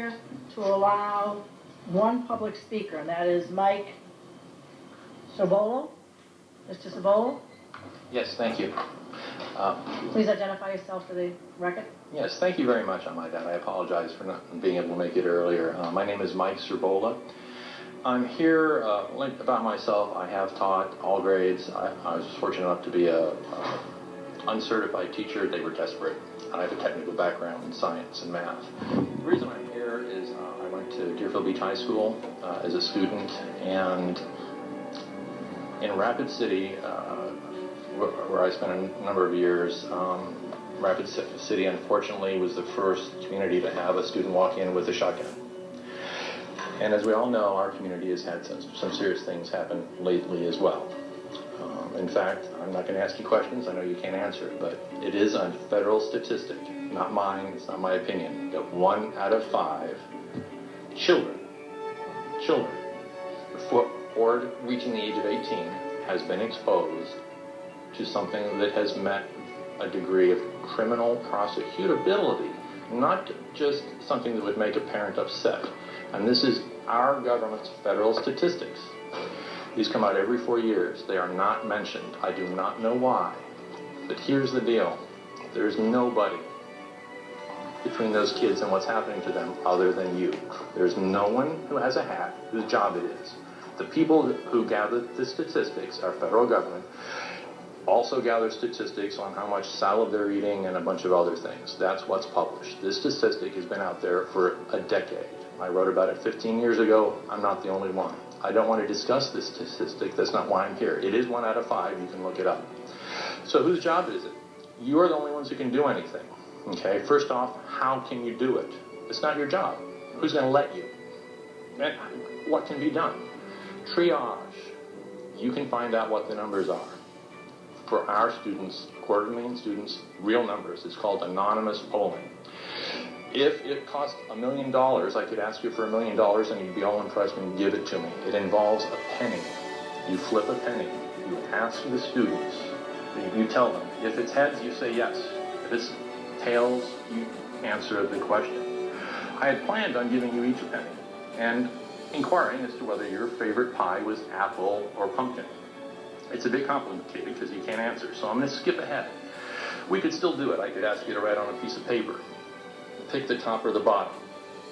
to allow one public speaker, and that is Mike Sobolo. Mr. Sobolo? Yes, thank you. Please identify yourself for the record. Yes, thank you very much on my dad. I apologize for not being able to make it earlier. My name is Mike Sobolo. I'm here about myself. I have taught all grades. I was fortunate enough to be a uncertified teacher. They were desperate. I have a technical background in science and math. The reason I'm here is I went to Deerfield Beach High School as a student, and in Rapid City, where I spent a number of years, Rapid City unfortunately was the first community to have a student walk in with a shotgun. And as we all know, our community has had some serious things happen lately as well. In fact, I'm not going to ask you questions. I know you can't answer it, but it is a federal statistic, not mine, it's not my opinion, that 1 out of 5 children before reaching the age of 18 has been exposed to something that has met a degree of criminal prosecutability, not just something that would make a parent upset. And this is our government's federal statistics. These come out every 4 years. They are not mentioned. I do not know why. But here's the deal. There's nobody between those kids and what's happening to them other than you. There's no one who has a hat whose job it is. The people who gather the statistics, our federal government, also gather statistics on how much salad they're eating and a bunch of other things. That's what's published. This statistic has been out there for a decade. I wrote about it 15 years ago. I'm not the only one. I don't want to discuss this statistic. That's not why I'm here. It is 1 out of 5. You can look it up. So whose job is it? You are the only ones who can do anything. Okay? First off, how can you do it? It's not your job. Who's going to let you? And what can be done? Triage. You can find out what the numbers are. For our students, 250,000 students, real numbers. It's called anonymous polling. If it cost $1 million, I could ask you for $1 million and you'd be all impressed and give it to me. It involves a penny. You flip a penny. You ask the students. You tell them. If it's heads, you say yes. If it's tails, you answer the question. I had planned on giving you each a penny and inquiring as to whether your favorite pie was apple or pumpkin. It's a bit complicated because you can't answer, so I'm going to skip ahead. We could still do it. I could ask you to write on a piece of paper. Pick the top or the bottom.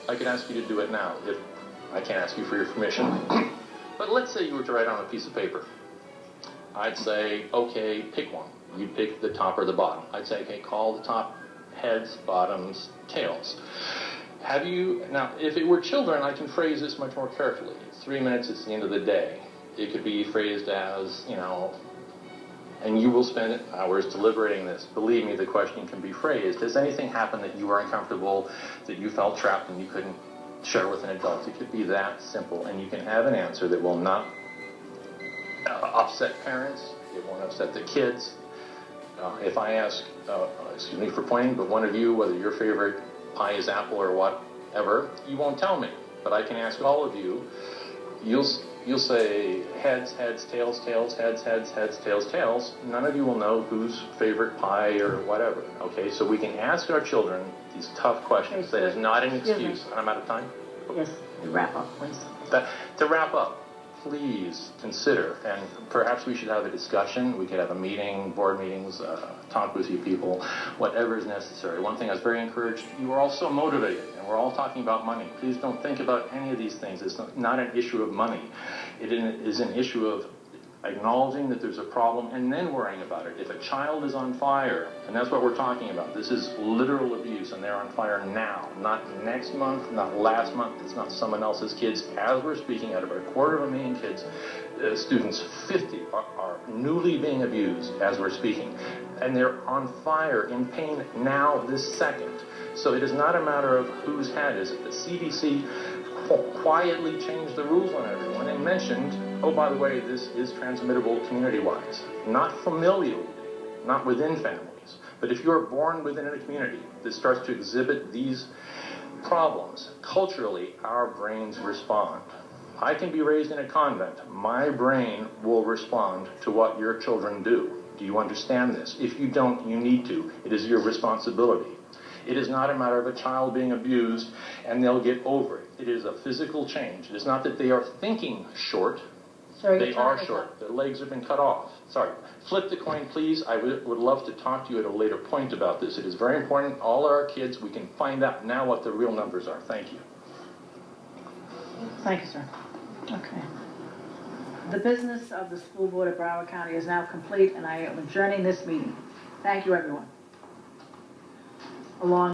I could ask you to do it now if I can't ask you for your permission. But let's say you were to write on a piece of paper. I'd say, okay, pick one. You'd pick the top or the bottom. I'd say, okay, call the top heads, bottoms, tails. Now, if it were children, I can phrase this much more carefully. 3 minutes, it's the end of the day. It could be phrased as, and you will spend hours deliberating this. Believe me, the question can be phrased. Has anything happened that you were uncomfortable, that you felt trapped and you couldn't share with an adult? It could be that simple, and you can have an answer that will not upset parents. It won't upset the kids. If I ask, excuse me for pointing, but one of you, whether your favorite pie is apple or whatever, you won't tell me. But I can ask all of you. You'll say heads, heads, tails, tails, heads, heads, heads, tails, tails. None of you will know whose favorite pie or whatever. Okay, so we can ask our children these tough questions. That is not an excuse. I'm out of time? Yes, wrap up, please. To wrap up, please consider, and perhaps we should have a discussion. We could have a meeting, board meetings, talk with you people, whatever is necessary. One thing I was very encouraged, you are all so motivated, and we're all talking about money. Please don't think about any of these things. It's not an issue of money. It is an issue of acknowledging that there's a problem and then worrying about it. If a child is on fire, and that's what we're talking about, this is literal abuse, and they're on fire now, not next month, not last month, it's not someone else's kids. As we're speaking, out of our 250,000 kids, students, 50 are newly being abused as we're speaking, and they're on fire in pain now, this second. So it is not a matter of whose hat is it. The CDC quietly changed the rules on everyone and mentioned, oh, by the way, this is transmittable community-wise, not familially, not within families. But if you're born within a community that starts to exhibit these problems, culturally, our brains respond. I can be raised in a convent. My brain will respond to what your children do. Do you understand this? If you don't, you need to. It is your responsibility. It is not a matter of a child being abused and they'll get over it. It is a physical change. It is not that they are thinking short. Sir, They are short. Their legs have been cut off. Sorry. Flip the coin, please. I would love to talk to you at a later point about this. It is very important. All our kids, we can find out now what the real numbers are. Thank you. Thank you, sir. Okay. The business of the school board of Broward County is now complete, and I am adjourning this meeting. Thank you, everyone. Along